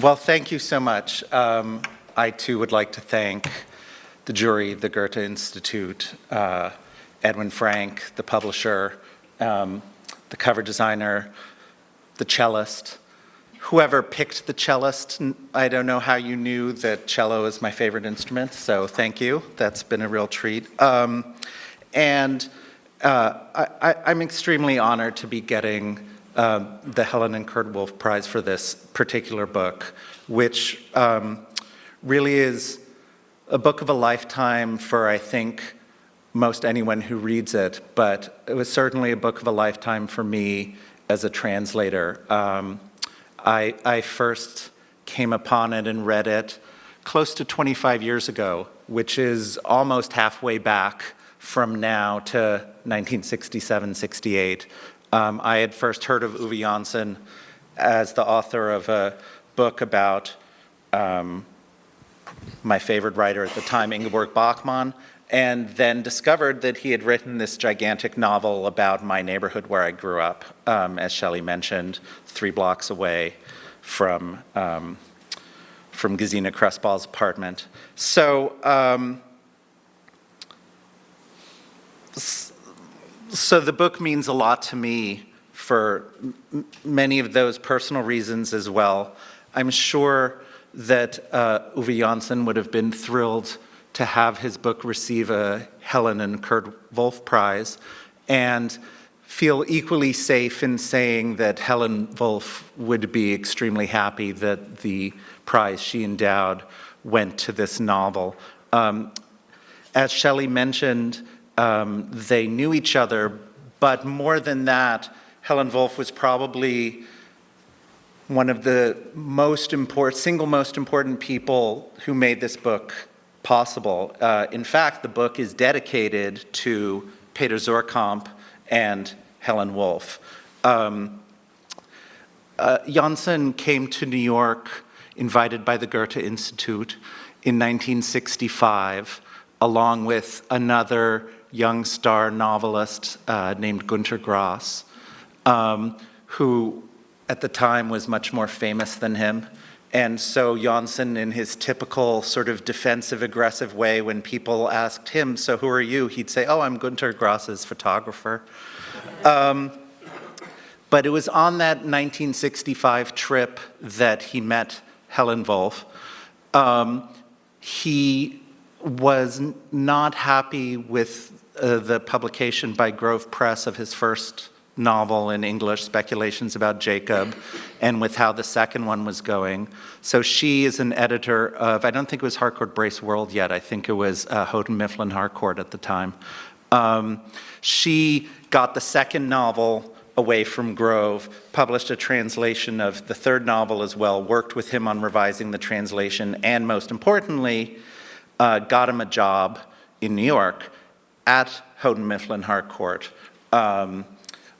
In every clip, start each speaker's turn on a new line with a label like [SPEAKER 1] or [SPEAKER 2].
[SPEAKER 1] Well, thank you so much. I too would like to thank the jury, the Goethe-Institut, Edwin Frank, the publisher, the cover designer, the cellist, whoever picked the cellist. I don't know how you knew that cello is my favorite instrument, so thank you. That's been a real treat. I'm extremely honored to be getting the Helen and Kurt Wolff Prize for this particular book, which really is a book of a lifetime for, I think, most anyone who reads it, but it was certainly a book of a lifetime for me as a translator. I first came upon it and read it close to 25 years ago, which is almost halfway back from now to 1967-68. I had first heard of Uwe Janssen as the author of a book about my favorite writer at the time, Ingeborg Bachmann, and then discovered that he had written this gigantic novel about my neighborhood where I grew up, as Shelley mentioned, 3 blocks away from Gesine Kressball's apartment. So the book means a lot to me for many of those personal reasons as well. I'm sure that Uwe Janssen would have been thrilled to have his book receive a Helen and Kurt Wolff Prize, and feel equally safe in saying that Helen Wolff would be extremely happy that the prize she endowed went to this novel. As Shelley mentioned, they knew each other, but more than that, Helen Wolff was probably one of the single most important people who made this book possible. In fact, the book is dedicated to Peter Zoerkamp and Helen Wolff. Janssen came to New York, invited by the Goethe-Institut in 1965, along with another young star novelist named Günter Grass, who at the time was much more famous than him. And so Janssen, in his typical sort of defensive, aggressive way, when people asked him, "So who are you?" he'd say, "Oh, I'm Günter Grass's photographer." But it was on that 1965 trip that he met Helen Wolff. He was not happy with the publication by Grove Press of his first novel in English, Speculations About Jacob, and with how the second one was going. So she is an editor of, I don't think it was Harcourt Brace World yet, I think it was Houghton Mifflin Harcourt at the time. She got the second novel away from Grove, published a translation of the third novel as well, worked with him on revising the translation, and most importantly, got him a job in New York at Houghton Mifflin Harcourt,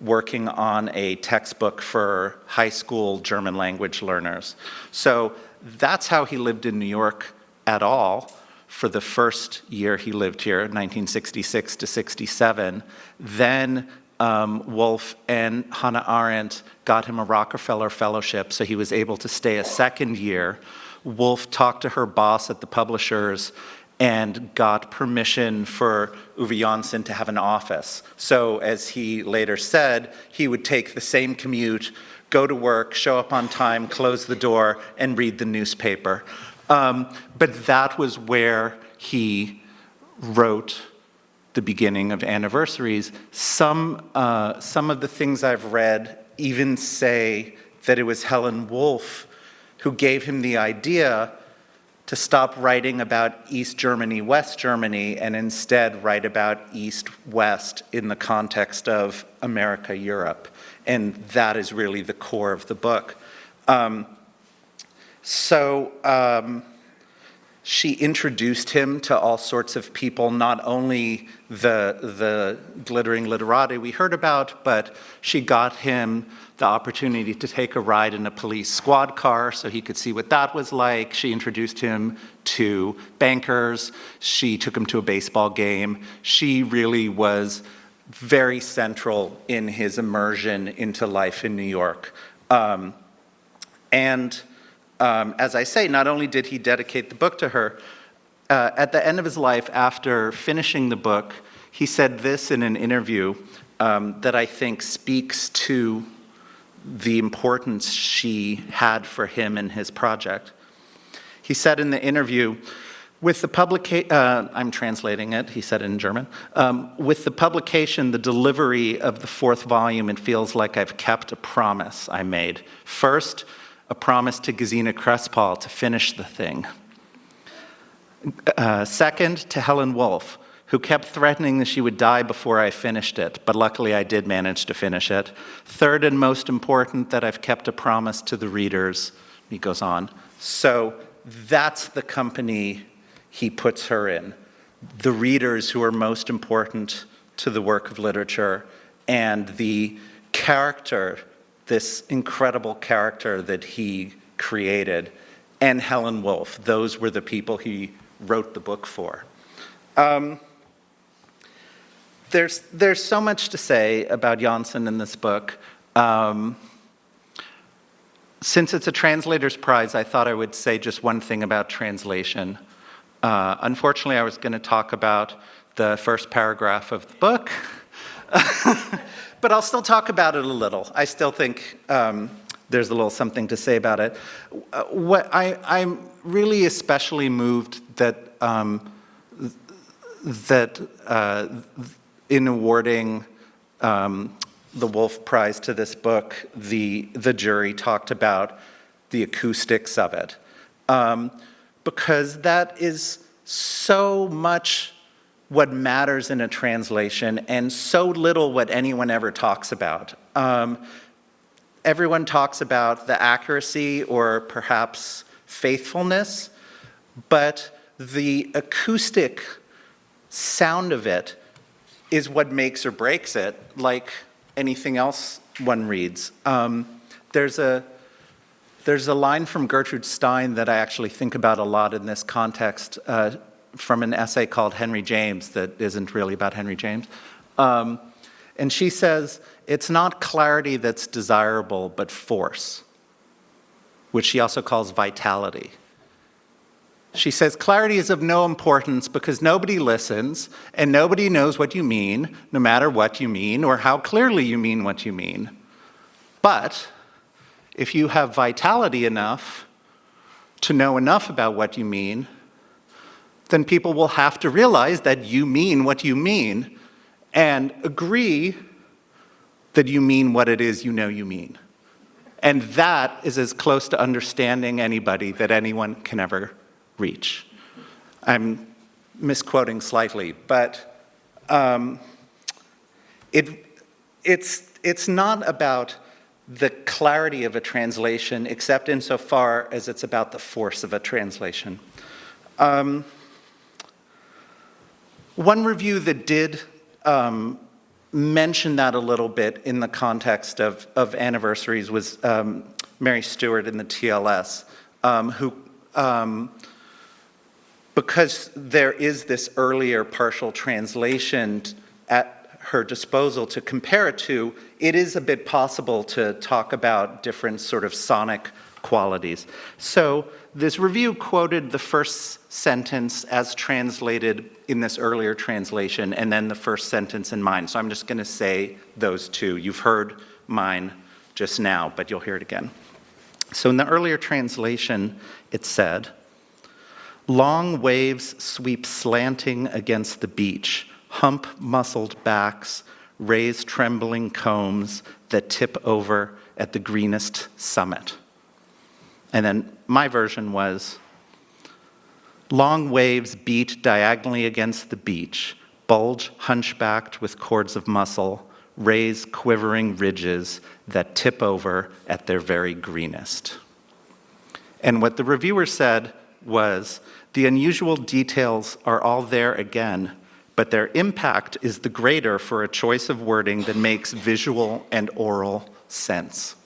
[SPEAKER 1] working on a textbook for high school German language learners. So that's how he lived in New York at all for the first year he lived here, 1966 to 67. Then Wolff and Hannah Arendt got him a Rockefeller Fellowship, so he was able to stay a second year. Wolff talked to her boss at the publishers and got permission for Uwe Janssen to have an office. So as he later said, he would take the same commute, go to work, show up on time, close the door, and read the newspaper. But that was where he wrote the beginning of Anniversaries. Some of the things I've read even say that it was Helen Wolff who gave him the idea to stop writing about East Germany, West Germany, and instead write about East-West in the context of America, Europe. And that is really the core of the book. She introduced him to all sorts of people, not only the glittering literati we heard about, but she got him the opportunity to take a ride in a police squad car so he could see what that was like. She introduced him to bankers. She took him to a baseball game. She really was very central in his immersion into life in New York. And As I say, not only did he dedicate the book to her, at the end of his life, after finishing the book, he said this in an interview that I think speaks to the importance she had for him and his project. He said in the interview, with the publication, I'm translating it, he said it in German, with the publication, the delivery of the 4th volume, it feels like I've kept a promise I made. First, a promise to Gesine Crespal to finish the thing. Second, to Helen Wolff, who kept threatening that she would die before I finished it, but luckily I did manage to finish it. Third and most important, that I've kept a promise to the readers, he goes on. So that's the company he puts her in. The readers who are most important to the work of literature, and the character, this incredible character that he created, and Helen Wolff. Those were the people he wrote the book for. There's so much to say about Janssen in this book. Since it's a translator's prize, I thought I would say just one thing about translation. Unfortunately, I was going to talk about the first paragraph of the book, but I'll still talk about it a little. I still think there's a little something to say about it. I'm really especially moved that in awarding the Wolff Prize to this book, the jury talked about the acoustics of it. Because that is so much what matters in a translation and so little what anyone ever talks about. Everyone talks about the accuracy or perhaps faithfulness, but the acoustic sound of it is what makes or breaks it, like anything else one reads. There's a line from Gertrude Stein that I actually think about a lot in this context from an essay called Henry James that isn't really about Henry James. And she says, it's not clarity that's desirable, but force, which she also calls vitality. She says, clarity is of no importance because nobody listens and nobody knows what you mean, no matter what you mean or how clearly you mean what you mean. But if you have vitality enough to know enough about what you mean, then people will have to realize that you mean what you mean and agree that you mean what it is you know you mean. And that is as close to understanding anybody that anyone can ever reach. I'm misquoting slightly, but it's not about the clarity of a translation, except insofar as it's about the force of a translation. One review that did mention that a little bit in the context of Anniversaries was Mary Stewart in the TLS, who, because there is this earlier partial translation at her disposal to compare it to, it is a bit possible to talk about different sort of sonic qualities. So this review quoted the first sentence as translated in this earlier translation, and then the first sentence in mine. So I'm just going to say those two. You've heard mine just now, but you'll hear it again. So in the earlier translation, it said, long waves sweep slanting against the beach, hump-muscled backs raise trembling combs that tip over at the greenest summit. And then my version was, long waves beat diagonally against the beach, bulge hunchbacked with cords of muscle, raise quivering ridges that tip over at their very greenest. And what the reviewer said was, the unusual details are all there again, but their impact is the greater for a choice of wording that makes visual and oral sense.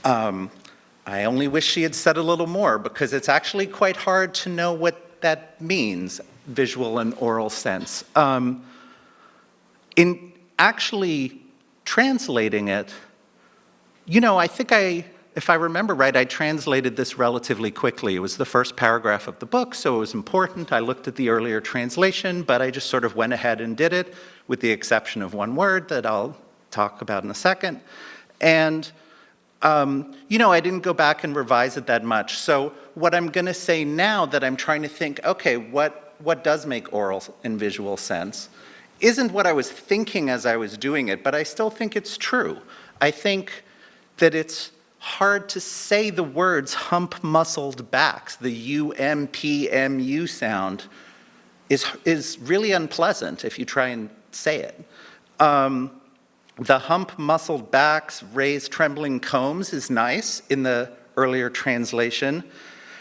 [SPEAKER 1] I only wish she had said a little more, because it's actually quite hard to know what that means, visual and oral sense. In actually translating it, I think I if I remember right, I translated this relatively quickly. It was the first paragraph of the book, so it was important. I looked at the earlier translation, but I just sort of went ahead and did it, with the exception of one word that I'll talk about in a second. And, I didn't go back and revise it that much. So what I'm going to say now that I'm trying to think, okay, what does make oral and visual sense, isn't what I was thinking as I was doing it, but I still think it's true. I think that it's hard to say the words hump-muscled backs. The U-M-P-M-U sound is really unpleasant if you try and say it. The hump-muscled backs, raised trembling combs is nice in the earlier translation.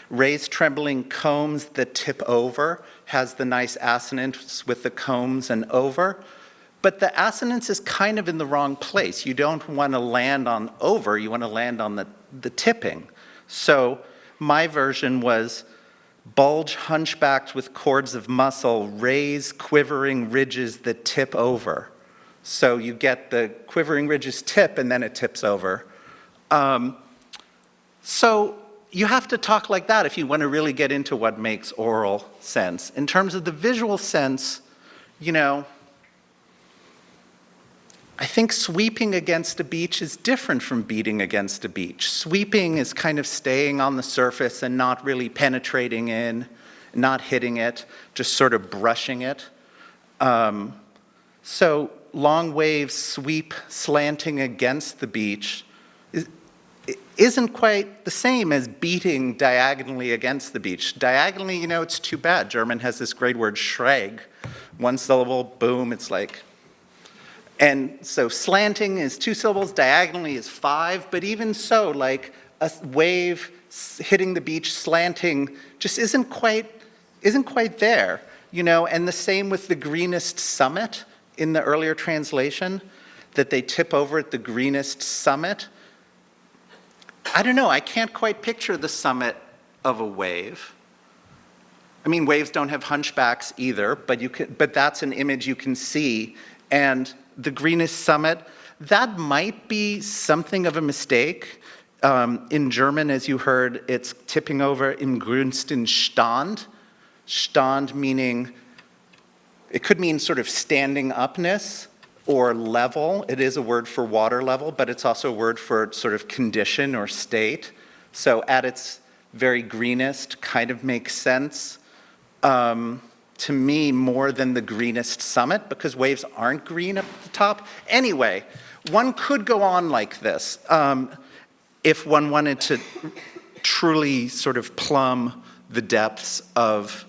[SPEAKER 1] Raised trembling combs that tip over has the nice assonance with the combs and over. But the assonance is kind of in the wrong place. You don't want to land on over, you want to land on the tipping. So my version was bulge hunchbacked with cords of muscle, raise quivering ridges that tip over. So you get the quivering ridges tip and then it tips over. So you have to talk like that if you want to really get into what makes oral sense. In terms of the visual sense, I think sweeping against a beach is different from beating against a beach. Sweeping is kind of staying on the surface and not really penetrating in, not hitting it, just sort of brushing it. So long waves sweep slanting against the beach isn't quite the same as beating diagonally against the beach. Diagonally, it's too bad. German has this great word, schräg. One syllable, boom, it's like. And so slanting is 2 syllables, diagonally is 5, but even so, like a wave hitting the beach slanting just isn't quite there, and the same with the greenest summit in the earlier translation, that they tip over at the greenest summit. I don't know, I can't quite picture the summit of a wave. I mean, waves don't have hunchbacks either, but that's an image you can see. And the greenest summit, that might be something of a mistake. In German, as you heard, it's tipping over im grünsten Stand. Stand meaning, it could mean sort of standing upness or level. It is a word for water level, but it's also a word for sort of condition or state. So at its very greenest kind of makes sense. To me, more than the greenest summit, because waves aren't green up at the top. Anyway, one could go on like this if one wanted to truly sort of plumb the depths of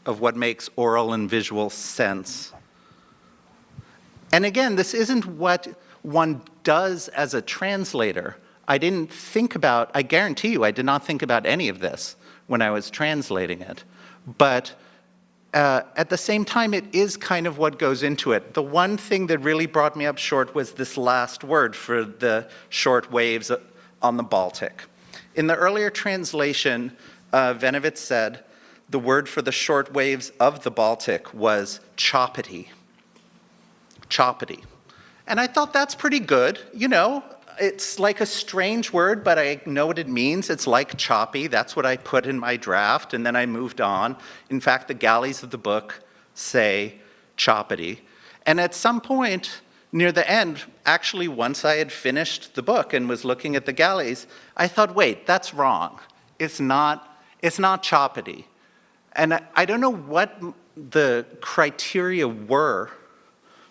[SPEAKER 1] what makes oral and visual sense. And again, this isn't what one does as a translator. I guarantee you, I did not think about any of this when I was translating it. But at the same time, it is kind of what goes into it. The one thing that really brought me up short was this last word for the short waves on the Baltic. In the earlier translation, Venevitz said the word for the short waves of the Baltic was choppity. Choppity. And I thought that's pretty good, It's like a strange word, but I know what it means. It's like choppy. That's what I put in my draft, and then I moved on. In fact, the galleys of the book say choppity. And at some point near the end, actually once I had finished the book and was looking at the galleys, I thought, wait, that's wrong. It's not choppity. And I don't know what the criteria were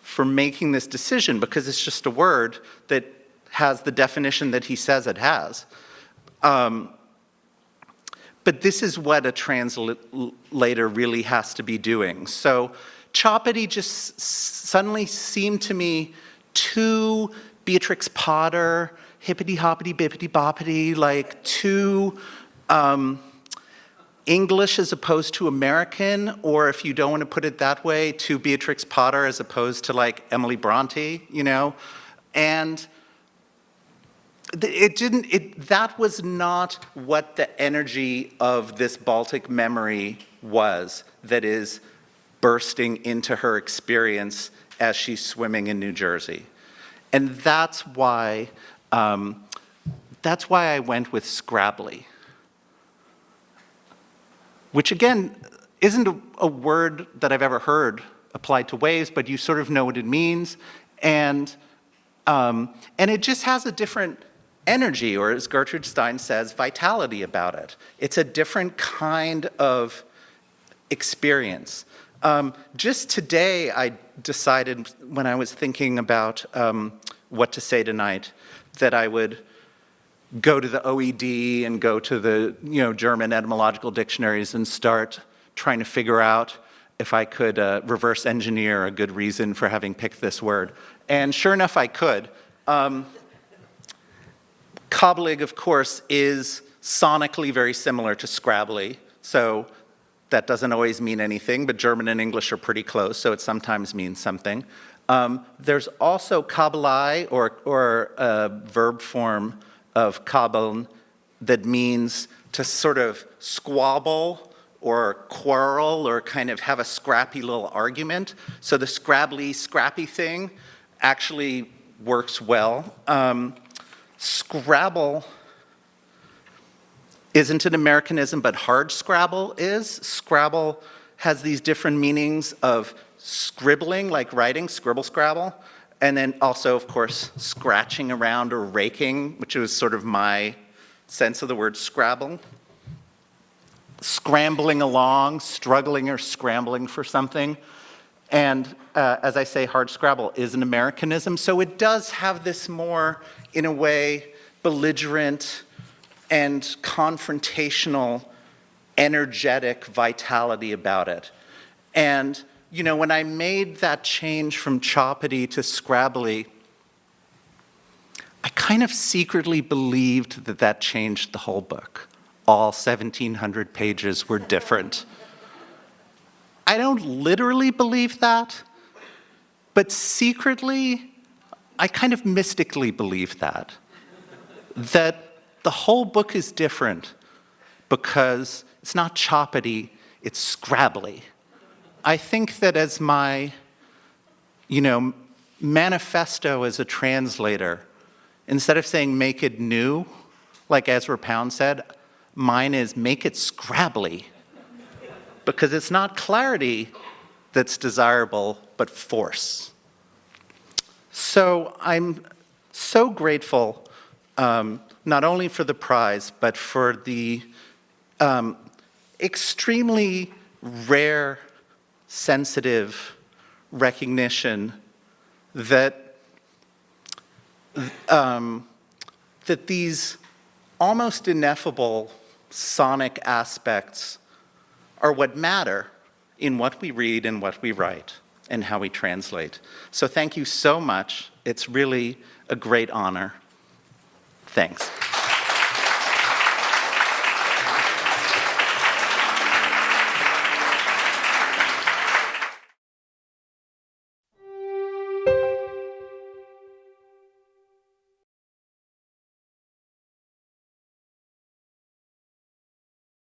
[SPEAKER 1] for making this decision, because it's just a word that has the definition that he says it has. But this is what a translator really has to be doing. So choppity just suddenly seemed to me too Beatrix Potter, hippity-hoppity, bippity-boppity, like too English as opposed to American, or if you don't want to put it that way, too Beatrix Potter as opposed to like Emily Bronte, And that was not what the energy of this Baltic memory was that is bursting into her experience as she's swimming in New Jersey. And that's why I went with scrabbly, which again isn't a word that I've ever heard applied to waves, but you sort of know what it means, and it just has a different energy, or as Gertrude Stein says, vitality about it. It's a different kind of experience. Just today, I decided when I was thinking about what to say tonight, that I would go to the OED and go to the German etymological dictionaries and start trying to figure out if I could reverse engineer a good reason for having picked this word. And sure enough, I could. Cobblig, of course, is sonically very similar to scrabbly, so that doesn't always mean anything, but German and English are pretty close, so it sometimes means something. There's also kabbalai, or a verb form of kabbeln, that means to sort of squabble or quarrel or kind of have a scrappy little argument. So the scrabbly, scrappy thing actually works well. Scrabble isn't an Americanism, but hard scrabble is. Scrabble has these different meanings of scribbling, like writing, scribble, scrabble, and then also, of course, scratching around or raking, which was sort of my sense of the word scrabble. Scrambling along, struggling or scrambling for something. And as I say, hard scrabble is an Americanism, so it does have this more, in a way, belligerent and confrontational, energetic vitality about it. And, when I made that change from choppity to scrabbly, I kind of secretly believed that that changed the whole book. All 1,700 pages were different. I don't literally believe that, but secretly, I kind of mystically believe that the whole book is different because it's not choppity, it's scrabbly. I think that as my, manifesto as a translator, instead of saying make it new, like Ezra Pound said, mine is make it scrabbly. Because it's not clarity that's desirable, but force. So I'm so grateful, not only for the prize, but for the extremely rare, sensitive recognition that these almost ineffable sonic aspects are what matter in what we read and what we write and how we translate. So thank you so much. It's really a great honor. Thanks.